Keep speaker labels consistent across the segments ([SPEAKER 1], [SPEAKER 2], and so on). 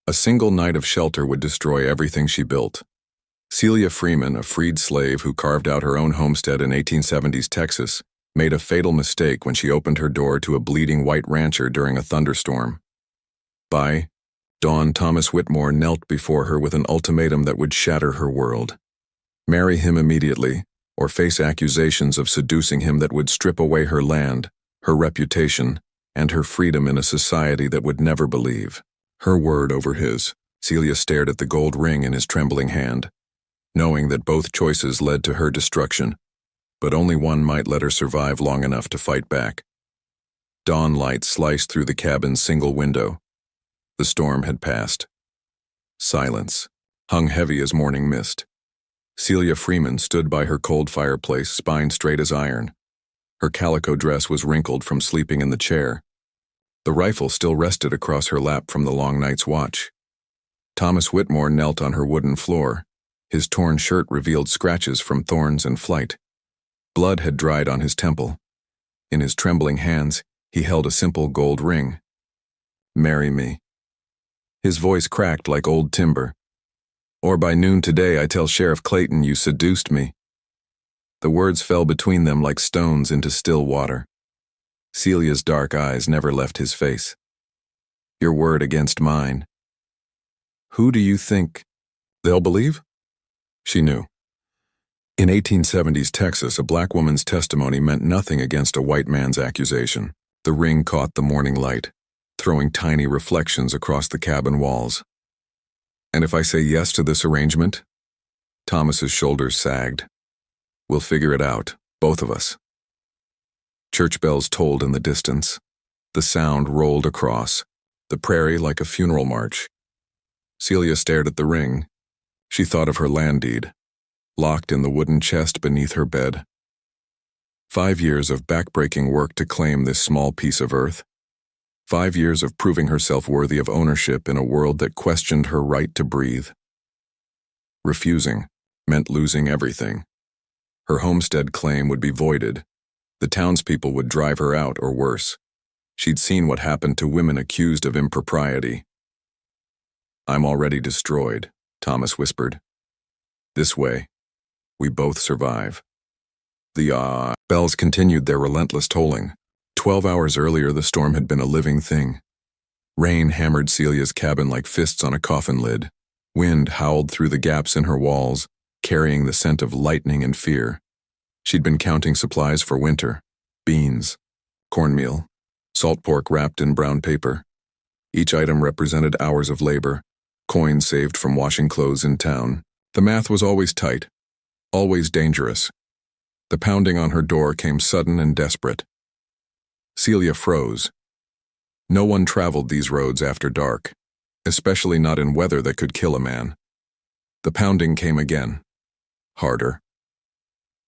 [SPEAKER 1] A single night of shelter would destroy everything she built. Celia Freeman, a freed slave who carved out her own homestead in 1870s Texas, made a fatal mistake when she opened her door to a bleeding white rancher during a thunderstorm. By dawn, Thomas Whitmore knelt before her with an ultimatum that would shatter her world. Marry him immediately, or face accusations of seducing him that would strip away her land, her reputation, and her freedom in a society that would never believe. Her word over his. Celia stared at the gold ring in his trembling hand, knowing that both choices led to her destruction, but only one might let her survive long enough to fight back. Dawn light sliced through the cabin's single window. The storm had passed. Silence hung heavy as morning mist. Celia Freeman stood by her cold fireplace, spine straight as iron. Her calico dress was wrinkled from sleeping in the chair. The rifle still rested across her lap from the long night's watch. Thomas Whitmore knelt on her wooden floor. His torn shirt revealed scratches from thorns and flight. Blood had dried on his temple. In his trembling hands, he held a simple gold ring. "Marry me." His voice cracked like old timber. "Or by noon today I tell Sheriff Clayton you seduced me." The words fell between them like stones into still water. Celia's dark eyes never left his face. "Your word against mine." "Who do you think they'll believe?" She knew. In 1870s Texas, a black woman's testimony meant nothing against a white man's accusation. The ring caught the morning light, throwing tiny reflections across the cabin walls. "And if I say yes to this arrangement?" Thomas's shoulders sagged. "We'll figure it out, both of us." Church bells tolled in the distance. The sound rolled across the prairie like a funeral march. Celia stared at the ring. She thought of her land deed, locked in the wooden chest beneath her bed. 5 years of backbreaking work to claim this small piece of earth. 5 years of proving herself worthy of ownership in a world that questioned her right to breathe. Refusing meant losing everything. Her homestead claim would be voided. The townspeople would drive her out, or worse. She'd seen what happened to women accused of impropriety. "I'm already destroyed," Thomas whispered. "This way, we both survive." The bells continued their relentless tolling. 12 hours earlier, the storm had been a living thing. Rain hammered Celia's cabin like fists on a coffin lid. Wind howled through the gaps in her walls, carrying the scent of lightning and fear. She'd been counting supplies for winter: beans, cornmeal, salt pork wrapped in brown paper. Each item represented hours of labor, coins saved from washing clothes in town. The math was always tight, always dangerous. The pounding on her door came sudden and desperate. Celia froze. No one traveled these roads after dark, especially not in weather that could kill a man. The pounding came again, harder.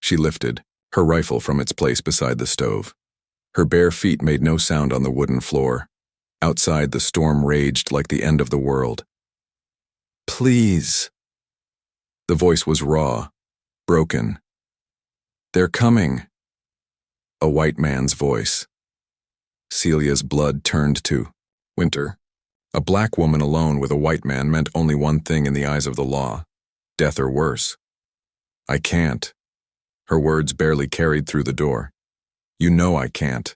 [SPEAKER 1] She lifted her rifle from its place beside the stove. Her bare feet made no sound on the wooden floor. Outside, the storm raged like the end of the world. "Please." The voice was raw, broken. "They're coming." A white man's voice. Celia's blood turned to winter. A black woman alone with a white man meant only one thing in the eyes of the law: death or worse. "I can't." Her words barely carried through the door. "You know I can't.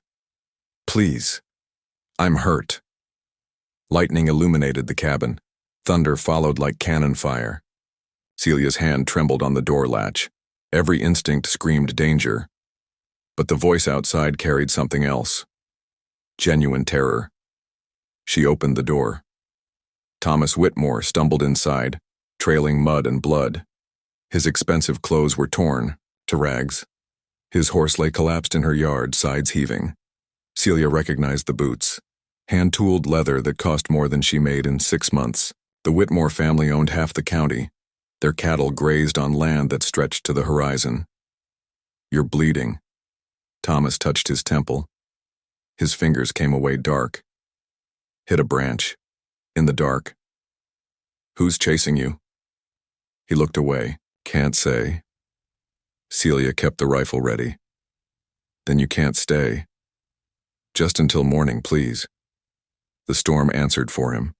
[SPEAKER 1] Please. I'm hurt." Lightning illuminated the cabin. Thunder followed like cannon fire. Celia's hand trembled on the door latch. Every instinct screamed danger. But the voice outside carried something else. Genuine terror. She opened the door. Thomas Whitmore stumbled inside, trailing mud and blood. His expensive clothes were torn to rags. His horse lay collapsed in her yard, sides heaving. Celia recognized the boots. Hand-tooled leather that cost more than she made in 6 months. The Whitmore family owned half the county. Their cattle grazed on land that stretched to the horizon. "You're bleeding." Thomas touched his temple. His fingers came away dark. Hit a branch. In the dark. "Who's chasing you?" He looked away. "Can't say." Celia kept the rifle ready. "Then you can't stay." "Just until morning, please." The storm answered for him.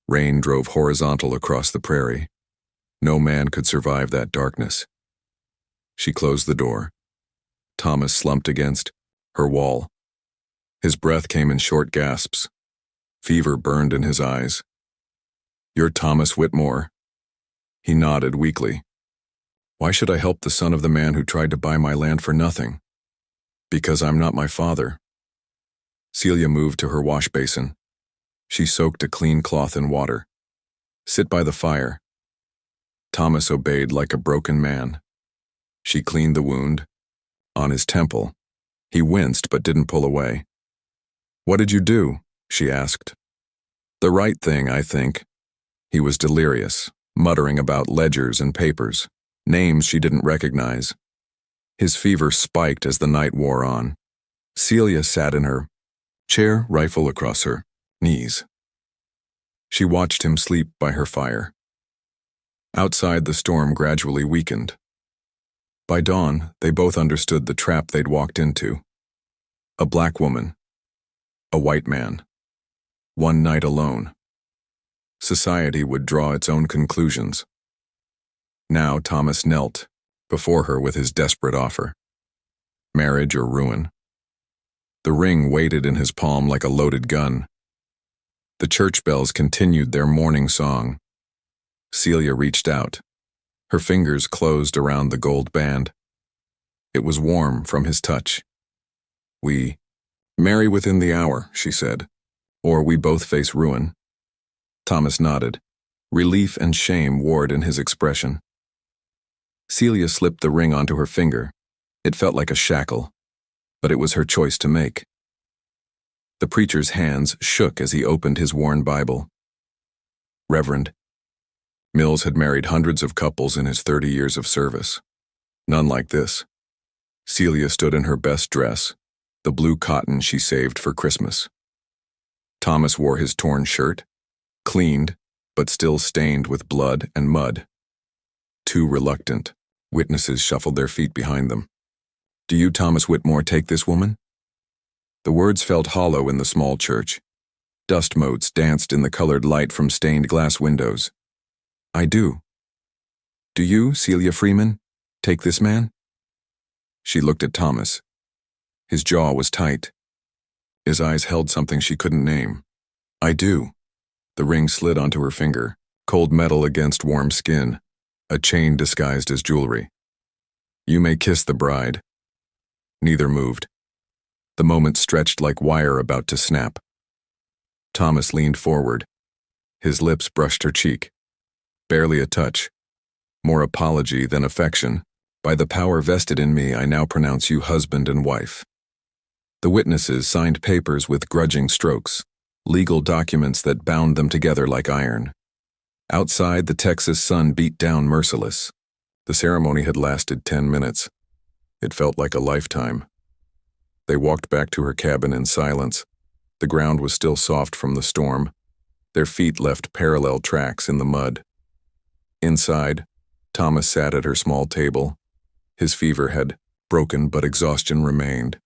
[SPEAKER 1] Rain drove horizontal across the prairie. No man could survive that darkness. She closed the door. Thomas slumped against her wall. His breath came in short gasps. Fever burned in his eyes. "You're Thomas Whitmore." He nodded weakly. "Why should I help the son of the man who tried to buy my land for nothing?" "Because I'm not my father." Celia moved to her wash basin. She soaked a clean cloth in water. "Sit by the fire." Thomas obeyed like a broken man. She cleaned the wound. On his temple. He winced but didn't pull away. "What did you do?" she asked. "The right thing, I think." He was delirious, muttering about ledgers and papers, names she didn't recognize. His fever spiked as the night wore on. Celia sat in her chair, rifle across her knees. She watched him sleep by her fire. Outside, the storm gradually weakened. By dawn, they both understood the trap they'd walked into. A black woman. A white man. One night alone. Society would draw its own conclusions. Now Thomas knelt before her with his desperate offer. Marriage or ruin. The ring waited in his palm like a loaded gun. The church bells continued their morning song. Celia reached out. Her fingers closed around the gold band. It was warm from his touch. "We marry within the hour," she said, "or we both face ruin." Thomas nodded. Relief and shame warred in his expression. Celia slipped the ring onto her finger. It felt like a shackle, but it was her choice to make. The preacher's hands shook as he opened his worn Bible. Reverend Mills had married hundreds of couples in his 30 years of service. None like this. Celia stood in her best dress, the blue cotton she saved for Christmas. Thomas wore his torn shirt, cleaned, but still stained with blood and mud. Two reluctant witnesses shuffled their feet behind them. "Do you, Thomas Whitmore, take this woman?" The words felt hollow in the small church. Dust motes danced in the colored light from stained glass windows. "I do." "Do you, Celia Freeman, take this man?" She looked at Thomas. His jaw was tight. His eyes held something she couldn't name. "I do." The ring slid onto her finger, cold metal against warm skin, a chain disguised as jewelry. "You may kiss the bride." Neither moved. The moment stretched like wire about to snap. Thomas leaned forward. His lips brushed her cheek. Barely a touch. More apology than affection. "By the power vested in me, I now pronounce you husband and wife." The witnesses signed papers with grudging strokes, legal documents that bound them together like iron. Outside, the Texas sun beat down merciless. The ceremony had lasted 10 minutes. It felt like a lifetime. They walked back to her cabin in silence. The ground was still soft from the storm. Their feet left parallel tracks in the mud. Inside, Thomas sat at her small table. His fever had broken, but exhaustion remained.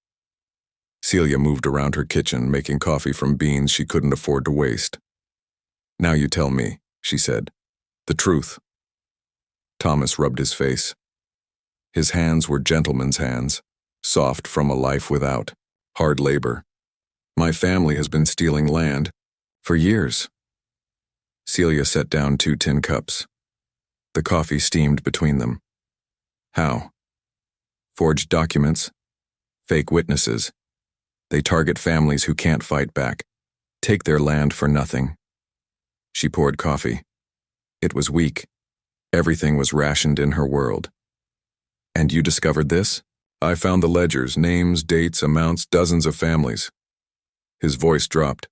[SPEAKER 1] Celia moved around her kitchen, making coffee from beans she couldn't afford to waste. "Now you tell me," she said, "the truth." Thomas rubbed his face. His hands were gentleman's hands, soft from a life without hard labor. "My family has been stealing land for years." Celia set down 2 tin cups. The coffee steamed between them. "How?" "Forged documents. Fake witnesses. They target families who can't fight back. Take their land for nothing." She poured coffee. It was weak. Everything was rationed in her world. "And you discovered this?" "I found the ledgers, names, dates, amounts, dozens of families." His voice dropped.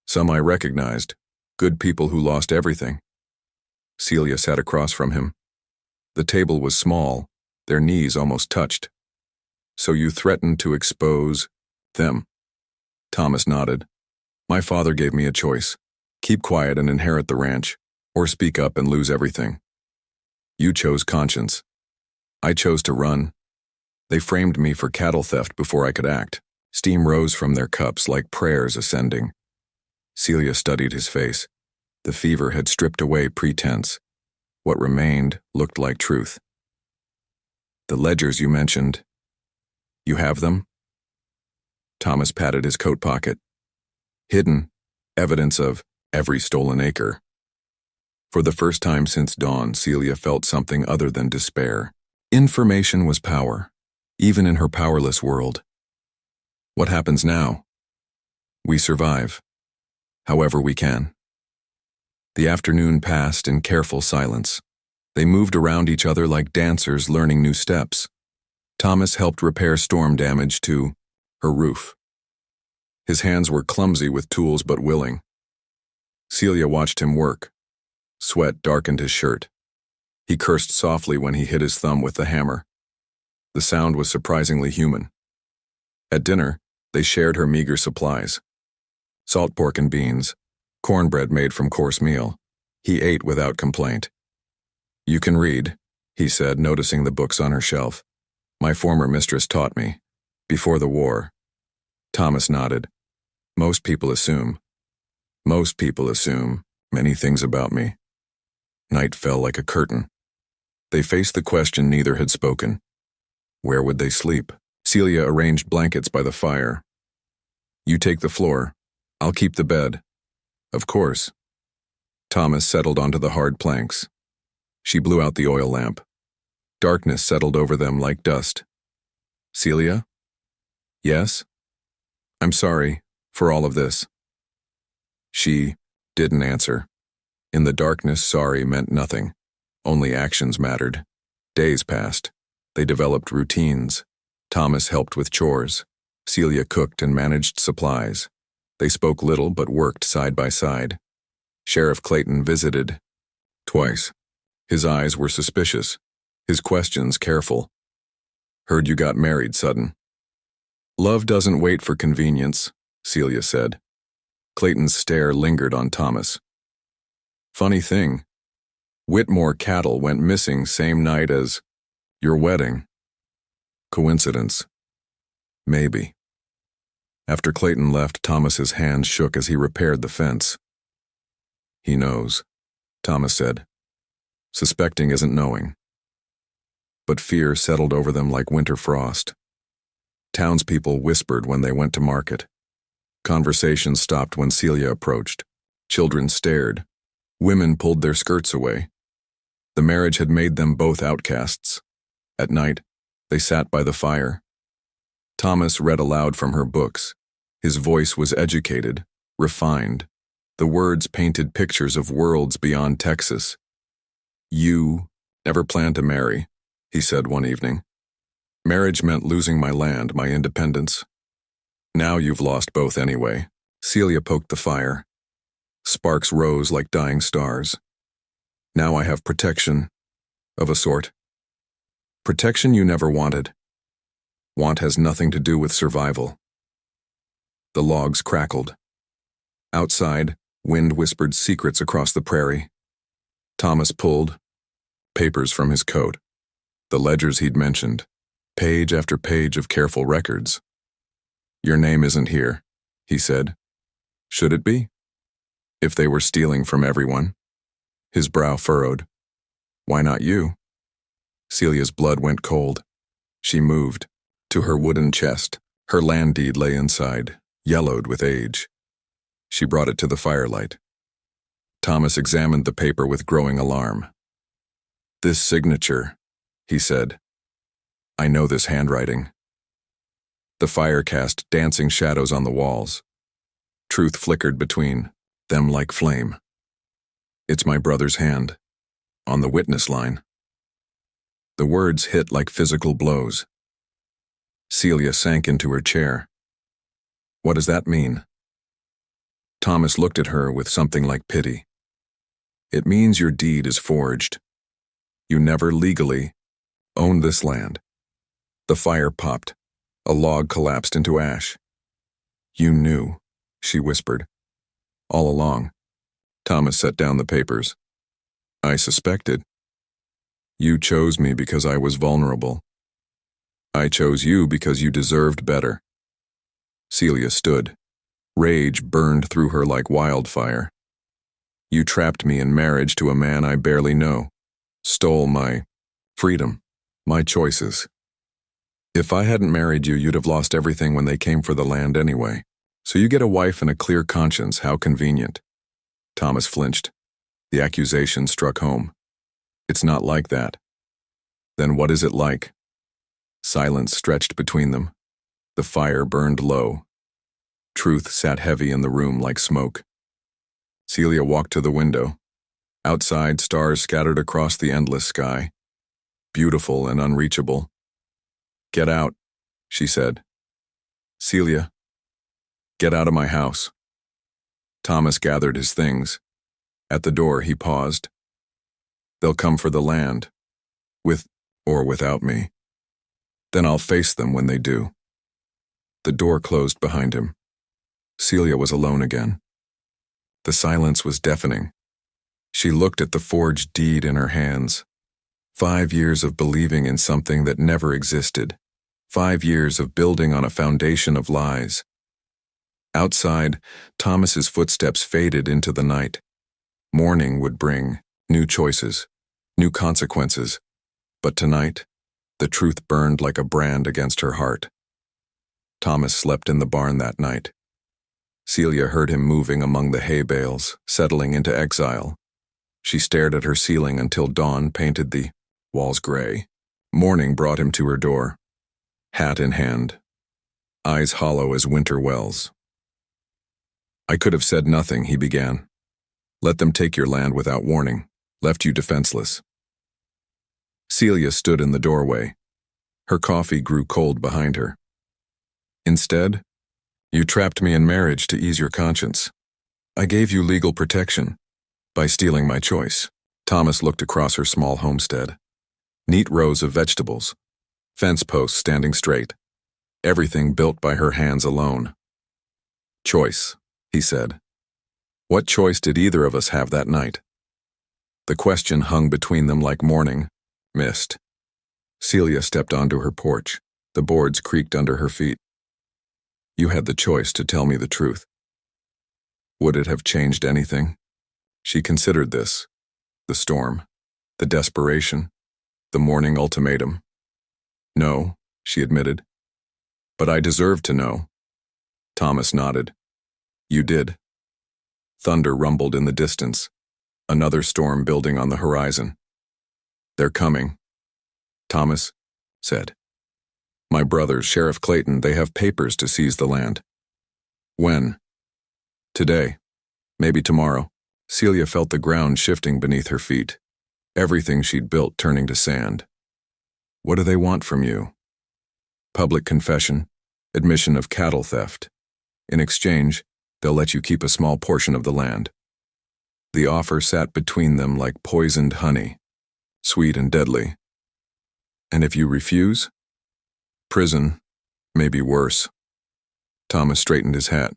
[SPEAKER 1] "Some I recognized. Good people who lost everything." Celia sat across from him. The table was small. Their knees almost touched. "So you threatened to expose them?" Thomas nodded. "My father gave me a choice. Keep quiet and inherit the ranch, or speak up and lose everything. You chose conscience. I chose to run. They framed me for cattle theft before I could act." Steam rose from their cups like prayers ascending. Celia studied his face. The fever had stripped away pretense. What remained looked like truth. The ledgers you mentioned, you have them? Thomas patted his coat pocket. Hidden, evidence of every stolen acre. For the first time since dawn, Celia felt something other than despair. Information was power, even in her powerless world. What happens now? We survive, however we can. The afternoon passed in careful silence. They moved around each other like dancers learning new steps. Thomas helped repair storm damage to her roof. His hands were clumsy with tools but willing. Celia watched him work. Sweat darkened his shirt. He cursed softly when he hit his thumb with the hammer. The sound was surprisingly human. At dinner, they shared her meager supplies. Salt pork and beans, cornbread made from coarse meal. He ate without complaint. You can read, he said, noticing the books on her shelf. My former mistress taught me. Before the war. Thomas nodded. Most people assume many things about me. Night fell like a curtain. They faced the question neither had spoken. Where would they sleep? Celia arranged blankets by the fire. You take the floor. I'll keep the bed. Of course. Thomas settled onto the hard planks. She blew out the oil lamp. Darkness settled over them like dust. Celia? Yes? I'm sorry for all of this. She didn't answer. In the darkness, sorry meant nothing. Only actions mattered. Days passed. They developed routines. Thomas helped with chores. Celia cooked and managed supplies. They spoke little but worked side by side. Sheriff Clayton visited twice. His eyes were suspicious, his questions careful. Heard you got married sudden. Love doesn't wait for convenience, Celia said. Clayton's stare lingered on Thomas. Funny thing, Whitmore cattle went missing same night as your wedding. Coincidence? Maybe. After Clayton left, Thomas's hands shook as he repaired the fence. He knows, Thomas said. Suspecting isn't knowing. But fear settled over them like winter frost. Townspeople whispered when they went to market. Conversations stopped when Celia approached. Children stared. Women pulled their skirts away. The marriage had made them both outcasts. At night, they sat by the fire. Thomas read aloud from her books. His voice was educated, refined. The words painted pictures of worlds beyond Texas. You never planned to marry, he said one evening. Marriage meant losing my land, my independence. Now you've lost both anyway. Celia poked the fire. Sparks rose like dying stars. Now I have protection, of a sort. Protection you never wanted. Want has nothing to do with survival. The logs crackled. Outside, wind whispered secrets across the prairie. Thomas pulled papers from his coat. The ledgers he'd mentioned. Page after page of careful records. Your name isn't here, he said. Should it be? If they were stealing from everyone. His brow furrowed. Why not you? Celia's blood went cold. She moved to her wooden chest. Her land deed lay inside, yellowed with age. She brought it to the firelight. Thomas examined the paper with growing alarm. This signature, he said. I know this handwriting. The fire cast dancing shadows on the walls. Truth flickered between them like flame. It's my brother's hand, on the witness line. The words hit like physical blows. Celia sank into her chair. What does that mean? Thomas looked at her with something like pity. It means your deed is forged. You never legally owned this land. The fire popped. A log collapsed into ash. You knew, she whispered. All along. Thomas set down the papers. I suspected. You chose me because I was vulnerable. I chose you because you deserved better. Celia stood. Rage burned through her like wildfire. You trapped me in marriage to a man I barely know. Stole my freedom, my choices. If I hadn't married you, you'd have lost everything when they came for the land anyway. So you get a wife and a clear conscience, how convenient. Thomas flinched. The accusation struck home. It's not like that. Then what is it like? Silence stretched between them. The fire burned low. Truth sat heavy in the room like smoke. Celia walked to the window. Outside, stars scattered across the endless sky. Beautiful and unreachable. Get out, she said. Celia, get out of my house. Thomas gathered his things. At the door, he paused. They'll come for the land, with or without me. Then I'll face them when they do. The door closed behind him. Celia was alone again. The silence was deafening. She looked at the forged deed in her hands. 5 years of believing in something that never existed. 5 years of building on a foundation of lies. Outside, Thomas's footsteps faded into the night. Morning would bring new choices, new consequences. But tonight, the truth burned like a brand against her heart. Thomas slept in the barn that night. Celia heard him moving among the hay bales, settling into exile. She stared at her ceiling until dawn painted the walls gray. Morning brought him to her door, hat in hand, eyes hollow as winter wells. I could have said nothing, he began. Let them take your land without warning, left you defenseless. Celia stood in the doorway. Her coffee grew cold behind her. Instead, you trapped me in marriage to ease your conscience. I gave you legal protection by stealing my choice. Thomas looked across her small homestead. Neat rows of vegetables, fence posts standing straight, everything built by her hands alone. Choice, he said. What choice did either of us have that night? The question hung between them like morning mist. Celia stepped onto her porch. The boards creaked under her feet. You had the choice to tell me the truth. Would it have changed anything? She considered this, the storm, the desperation, the morning ultimatum. No, she admitted. But I deserved to know. Thomas nodded. You did. Thunder rumbled in the distance, another storm building on the horizon. They're coming, Thomas said. My brothers, Sheriff Clayton, they have papers to seize the land. When? Today. Maybe tomorrow. Celia felt the ground shifting beneath her feet, everything she'd built turning to sand. What do they want from you? Public confession, admission of cattle theft. In exchange, they'll let you keep a small portion of the land. The offer sat between them like poisoned honey, sweet and deadly. And if you refuse? Prison, maybe worse. Thomas straightened his hat.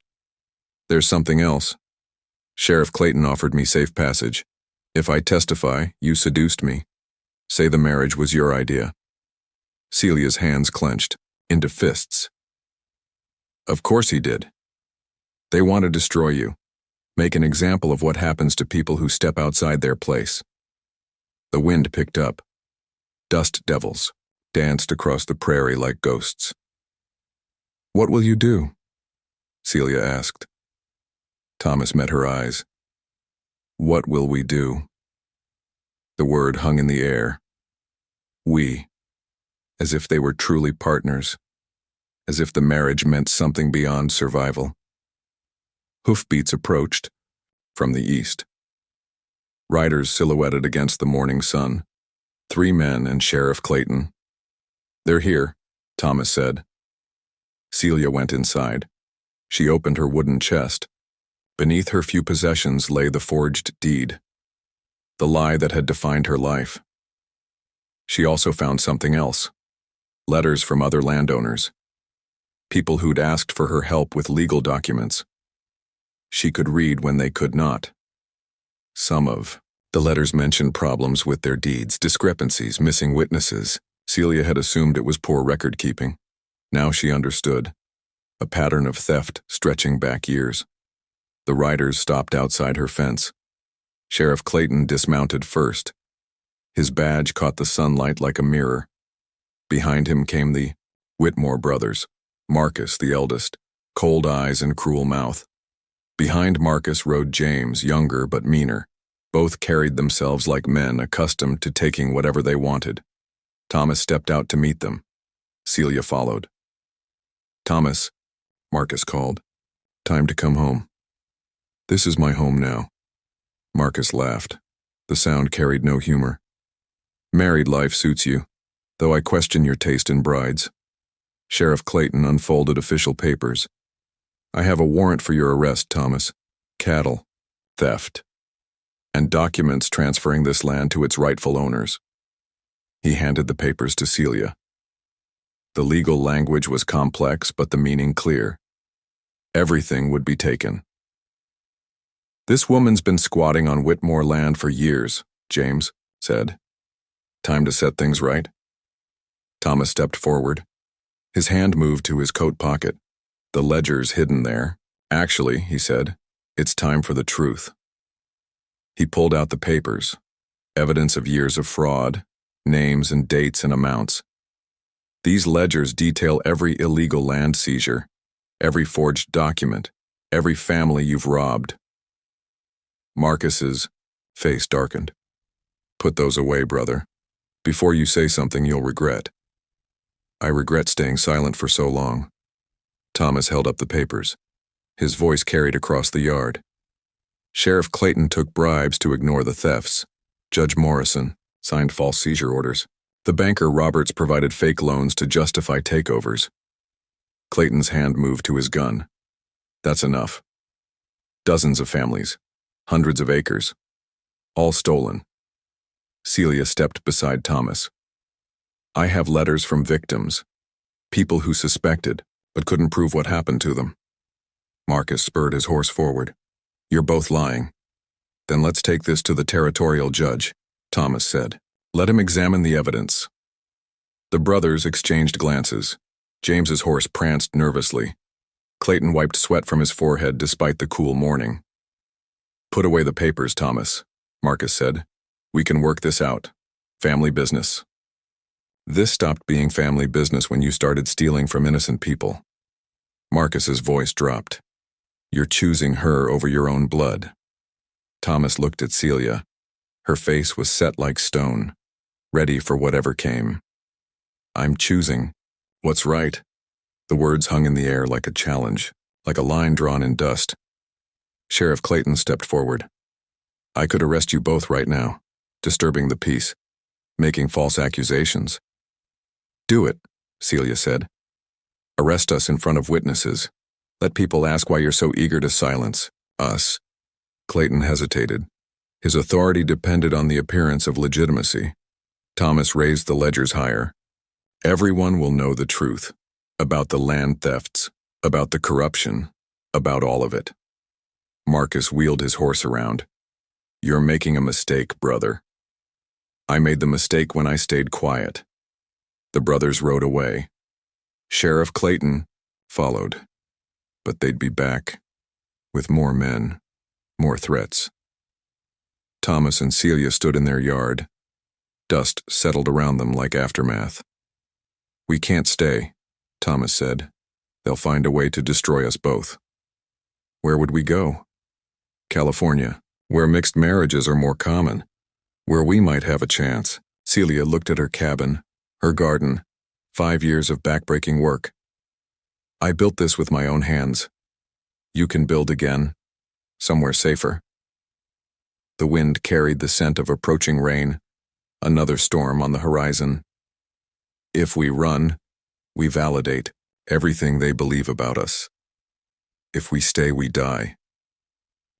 [SPEAKER 1] There's something else. Sheriff Clayton offered me safe passage. If I testify, you seduced me. Say the marriage was your idea. Celia's hands clenched into fists. Of course he did. They want to destroy you, make an example of what happens to people who step outside their place. The wind picked up. Dust devils danced across the prairie like ghosts. What will you do? Celia asked. Thomas met her eyes. What will we do? The word hung in the air. We, as if they were truly partners, as if the marriage meant something beyond survival. Hoofbeats approached from the east. Riders silhouetted against the morning sun. 3 men and Sheriff Clayton. They're here, Thomas said. Celia went inside. She opened her wooden chest. Beneath her few possessions lay the forged deed, the lie that had defined her life. She also found something else. Letters from other landowners. People who'd asked for her help with legal documents. She could read when they could not. Some of the letters mentioned problems with their deeds, discrepancies, missing witnesses. Celia had assumed it was poor record-keeping. Now she understood. A pattern of theft stretching back years. The riders stopped outside her fence. Sheriff Clayton dismounted first. His badge caught the sunlight like a mirror. Behind him came the Whitmore brothers, Marcus, the eldest, cold eyes and cruel mouth. Behind Marcus rode James, younger but meaner. Both carried themselves like men accustomed to taking whatever they wanted. Thomas stepped out to meet them. Celia followed. "Thomas," Marcus called. "Time to come home." "This is my home now." Marcus laughed. The sound carried no humor. "Married life suits you, though I question your taste in brides." Sheriff Clayton unfolded official papers. "I have a warrant for your arrest, Thomas. Cattle, theft, and documents transferring this land to its rightful owners." He handed the papers to Celia. The legal language was complex, but the meaning clear. Everything would be taken. "This woman's been squatting on Whitmore land for years," James said. "Time to set things right." Thomas stepped forward. His hand moved to his coat pocket. The ledger's hidden there. "Actually," he said, "it's time for the truth." He pulled out the papers, evidence of years of fraud, names and dates and amounts. These ledgers detail every illegal land seizure, every forged document, every family you've robbed. Marcus's face darkened. "Put those away, brother. Before you say something you'll regret." "I regret staying silent for so long." Thomas held up the papers. His voice carried across the yard. "Sheriff Clayton took bribes to ignore the thefts. Judge Morrison signed false seizure orders. The banker Roberts provided fake loans to justify takeovers." Clayton's hand moved to his gun. "That's enough. Dozens of families, hundreds of acres, all stolen." Celia stepped beside Thomas. "I have letters from victims, people who suspected, but couldn't prove what happened to them." Marcus spurred his horse forward. "You're both lying." "Then let's take this to the territorial judge," Thomas said. "Let him examine the evidence." The brothers exchanged glances. James's horse pranced nervously. Clayton wiped sweat from his forehead despite the cool morning. "Put away the papers, Thomas," Marcus said. "We can work this out. Family business." "This stopped being family business when you started stealing from innocent people." Marcus's voice dropped. "You're choosing her over your own blood." Thomas looked at Celia. Her face was set like stone, ready for whatever came. "I'm choosing what's right." The words hung in the air like a challenge, like a line drawn in dust. Sheriff Clayton stepped forward. "I could arrest you both right now, disturbing the peace, making false accusations." "Do it," Celia said. "Arrest us in front of witnesses. Let people ask why you're so eager to silence us." Clayton hesitated. His authority depended on the appearance of legitimacy. Thomas raised the ledgers higher. "Everyone will know the truth. About the land thefts, about the corruption, about all of it." Marcus wheeled his horse around. "You're making a mistake, brother." "I made the mistake when I stayed quiet." The brothers rode away. Sheriff Clayton followed. But they'd be back, with more men, more threats. Thomas and Celia stood in their yard. Dust settled around them like aftermath. "We can't stay," Thomas said. "They'll find a way to destroy us both." "Where would we go?" "California, where mixed marriages are more common, where we might have a chance." Celia looked at her cabin, her garden, 5 years of backbreaking work. "I built this with my own hands. You can build again, somewhere safer." The wind carried the scent of approaching rain, another storm on the horizon. "If we run, we validate everything they believe about us. If we stay, we die."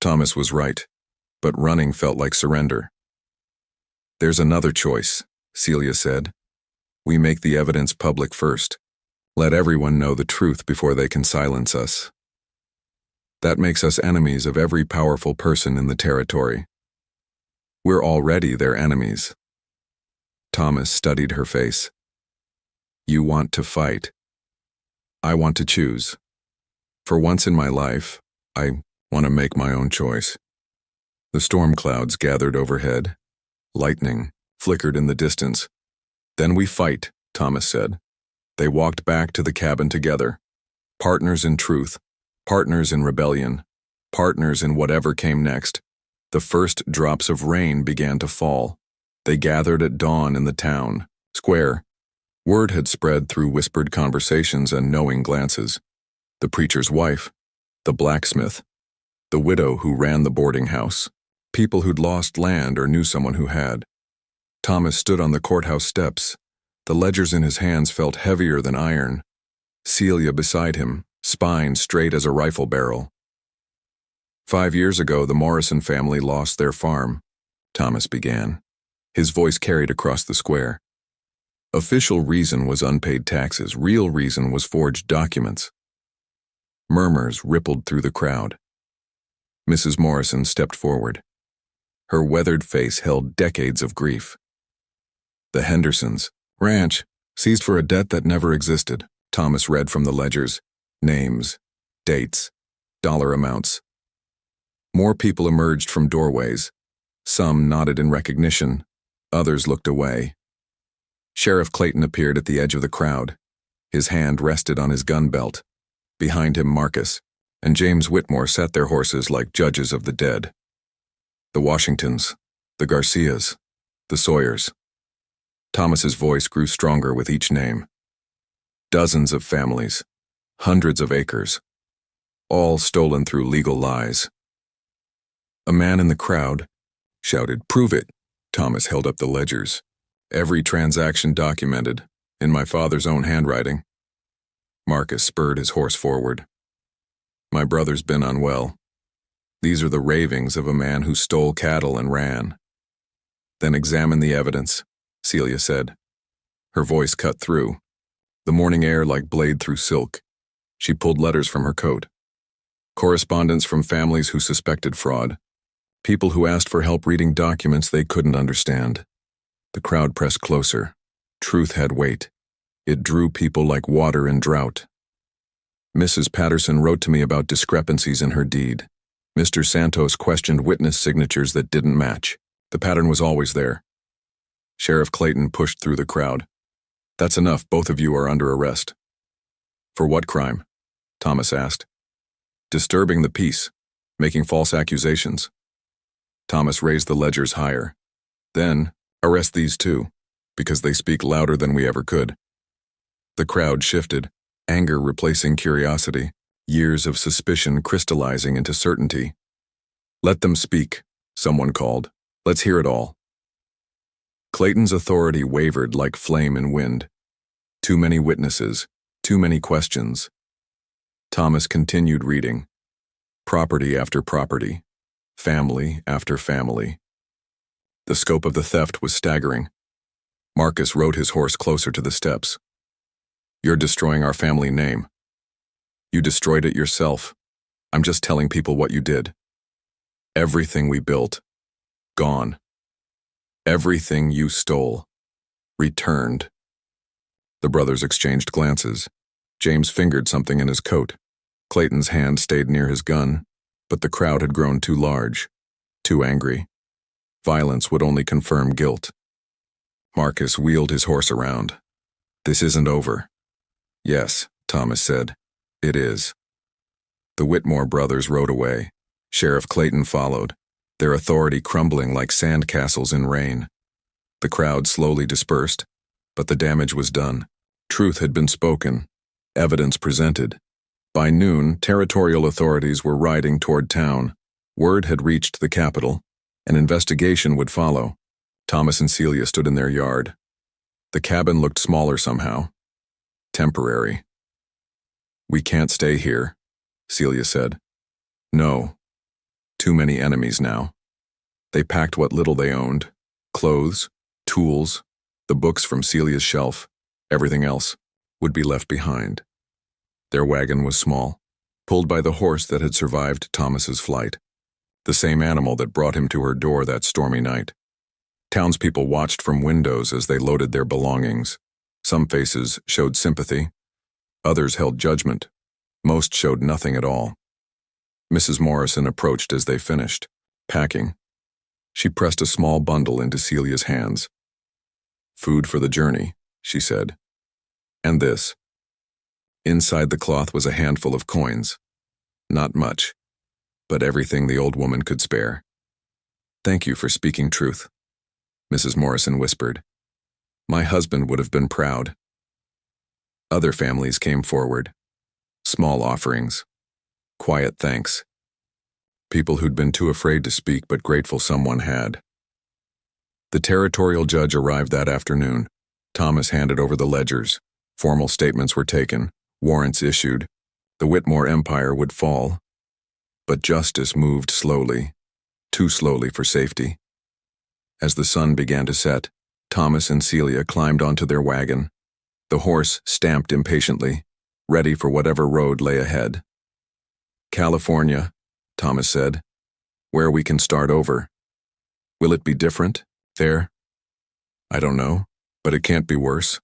[SPEAKER 1] Thomas was right, but running felt like surrender. "There's another choice," Celia said. "We make the evidence public first. Let everyone know the truth before they can silence us. That makes us enemies of every powerful person in the territory. We're already their enemies." Thomas studied her face. "You want to fight. I want to choose. For once in my life, I want to make my own choice." The storm clouds gathered overhead. Lightning flickered in the distance. "Then we fight," Thomas said. They walked back to the cabin together. Partners in truth, partners in rebellion, partners in whatever came next. The first drops of rain began to fall. They gathered at dawn in the town square. Word had spread through whispered conversations and knowing glances. The preacher's wife, the blacksmith, the widow who ran the boarding house, people who'd lost land or knew someone who had. Thomas stood on the courthouse steps. The ledgers in his hands felt heavier than iron. Celia beside him, spine straight as a rifle barrel. 5 years ago, the Morrison family lost their farm, Thomas began. His voice carried across the square. Official reason was unpaid taxes. Real reason was forged documents. Murmurs rippled through the crowd. Mrs. Morrison stepped forward. Her weathered face held decades of grief. "The Hendersons' ranch, seized for a debt that never existed," Thomas read from the ledgers. Names, dates, dollar amounts. More people emerged from doorways. Some nodded in recognition. Others looked away. Sheriff Clayton appeared at the edge of the crowd. His hand rested on his gun belt. Behind him, Marcus and James Whitmore sat their horses like judges of the dead. The Washingtons, the Garcias, the Sawyers. Thomas's voice grew stronger with each name. Dozens of families, hundreds of acres, all stolen through legal lies. A man in the crowd shouted, "Prove it." Thomas held up the ledgers. "Every transaction documented, in my father's own handwriting." Marcus spurred his horse forward. "My brother's been unwell. These are the ravings of a man who stole cattle and ran." "Then examine the evidence," Celia said. Her voice cut through, the morning air like blade through silk. She pulled letters from her coat. Correspondence from families who suspected fraud. People who asked for help reading documents they couldn't understand. The crowd pressed closer. Truth had weight. It drew people like water in drought. "Mrs. Patterson wrote to me about discrepancies in her deed. Mr. Santos questioned witness signatures that didn't match. The pattern was always there." Sheriff Clayton pushed through the crowd. "That's enough. Both of you are under arrest." "For what crime?" Thomas asked. "Disturbing the peace, making false accusations." Thomas raised the ledgers higher. "Then, arrest these two, because they speak louder than we ever could." The crowd shifted, anger replacing curiosity, years of suspicion crystallizing into certainty. "Let them speak," someone called. "Let's hear it all." Clayton's authority wavered like flame in wind. Too many witnesses, too many questions. Thomas continued reading. Property after property, family after family. The scope of the theft was staggering. Marcus rode his horse closer to the steps. "You're destroying our family name. You destroyed it yourself. I'm just telling people what you did. Everything we built, gone. Everything you stole, returned." The brothers exchanged glances. James fingered something in his coat. Clayton's hand stayed near his gun, but the crowd had grown too large, too angry. Violence would only confirm guilt. Marcus wheeled his horse around. "This isn't over." "Yes," Thomas said. "It is." The Whitmore brothers rode away. Sheriff Clayton followed, their authority crumbling like sand castles in rain. The crowd slowly dispersed, but the damage was done. Truth had been spoken, evidence presented. By noon, territorial authorities were riding toward town. Word had reached the capital. An investigation would follow. Thomas and Celia stood in their yard. The cabin looked smaller somehow. Temporary. "We can't stay here," Celia said. "No. Too many enemies now." They packed what little they owned. Clothes, tools, the books from Celia's shelf. Everything else would be left behind. Their wagon was small, pulled by the horse that had survived Thomas's flight. The same animal that brought him to her door that stormy night. Townspeople watched from windows as they loaded their belongings. Some faces showed sympathy. Others held judgment. Most showed nothing at all. Mrs. Morrison approached as they finished. "Packing," She pressed a small bundle into Celia's hands. "Food for the journey," she said. "And this." Inside the cloth was a handful of coins. Not much, but everything the old woman could spare. "Thank you for speaking truth," Mrs. Morrison whispered. "My husband would have been proud." Other families came forward. Small offerings. Quiet thanks. People who'd been too afraid to speak but grateful someone had. The territorial judge arrived that afternoon. Thomas handed over the ledgers. Formal statements were taken. Warrants issued. The Whitmore empire would fall. But justice moved slowly. Too slowly for safety. As the sun began to set, Thomas and Celia climbed onto their wagon. The horse stamped impatiently, ready for whatever road lay ahead. "California," Thomas said, "where we can start over. Will it be different, there?" "I don't know, but it can't be worse."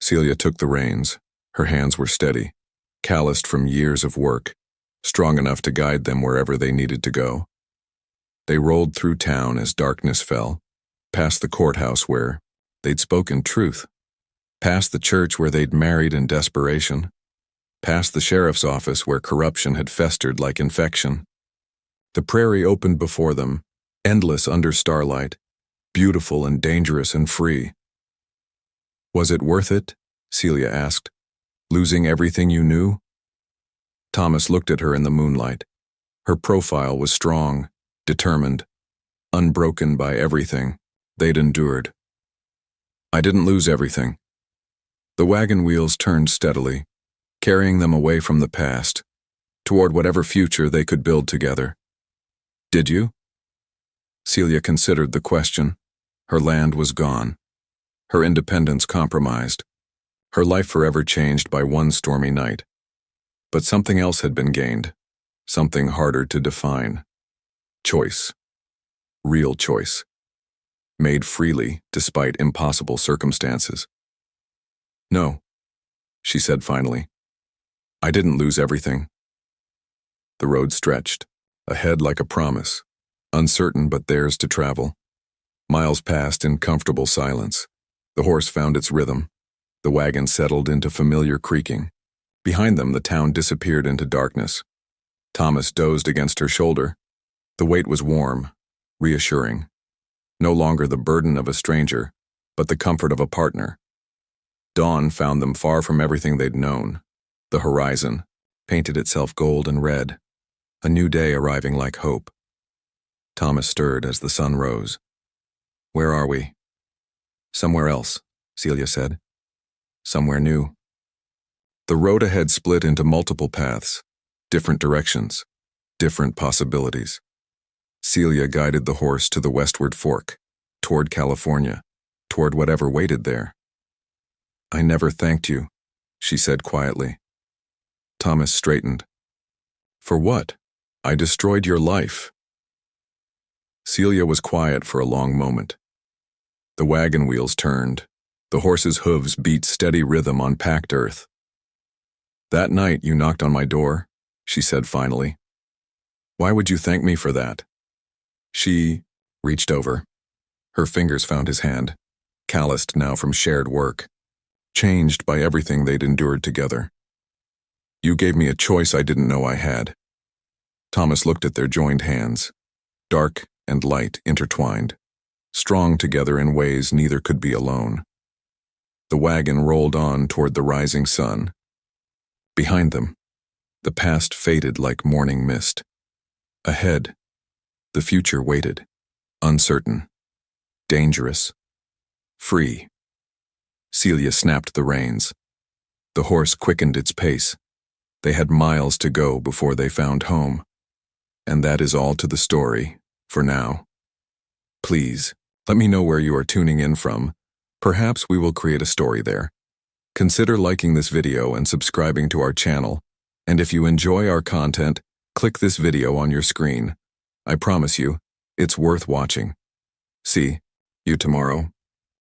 [SPEAKER 1] Celia took the reins. Her hands were steady, calloused from years of work, strong enough to guide them wherever they needed to go. They rolled through town as darkness fell, past the courthouse where they'd spoken truth, past the church where they'd married in desperation, past the sheriff's office where corruption had festered like infection. The prairie opened before them, endless under starlight, beautiful and dangerous and free. "Was it worth it?" Celia asked. "Losing everything you knew?" Thomas looked at her in the moonlight. Her profile was strong, determined, unbroken by everything they'd endured. "I didn't lose everything." The wagon wheels turned steadily, carrying them away from the past, toward whatever future they could build together. "Did you?" Celia considered the question. Her land was gone. Her independence compromised. Her life forever changed by one stormy night. But something else had been gained, something harder to define. Choice. Real choice. Made freely despite impossible circumstances. "No," she said finally. "I didn't lose everything." The road stretched, ahead like a promise, uncertain but theirs to travel. Miles passed in comfortable silence. The horse found its rhythm. The wagon settled into familiar creaking. Behind them, the town disappeared into darkness. Thomas dozed against her shoulder. The weight was warm, reassuring. No longer the burden of a stranger, but the comfort of a partner. Dawn found them far from everything they'd known. The horizon painted itself gold and red, a new day arriving like hope. Thomas stirred as the sun rose. "Where are we?" "Somewhere else," Celia said. "Somewhere new." The road ahead split into multiple paths, different directions, different possibilities. Celia guided the horse to the westward fork, toward California, toward whatever waited there. "I never thanked you," she said quietly. Thomas straightened. "For what? I destroyed your life." Celia was quiet for a long moment. The wagon wheels turned. The horse's hooves beat steady rhythm on packed earth. "That night you knocked on my door," she said finally. "Why would you thank me for that?" She reached over. Her fingers found his hand, calloused now from shared work, changed by everything they'd endured together. "You gave me a choice I didn't know I had." Thomas looked at their joined hands, dark and light intertwined, strong together in ways neither could be alone. The wagon rolled on toward the rising sun. Behind them, the past faded like morning mist. Ahead, the future waited, uncertain, dangerous, free. Celia snapped the reins. The horse quickened its pace. They had miles to go before they found home. And that is all to the story, for now. Please, let me know where you are tuning in from. Perhaps we will create a story there. Consider liking this video and subscribing to our channel. And if you enjoy our content, click this video on your screen. I promise you, it's worth watching. See you tomorrow.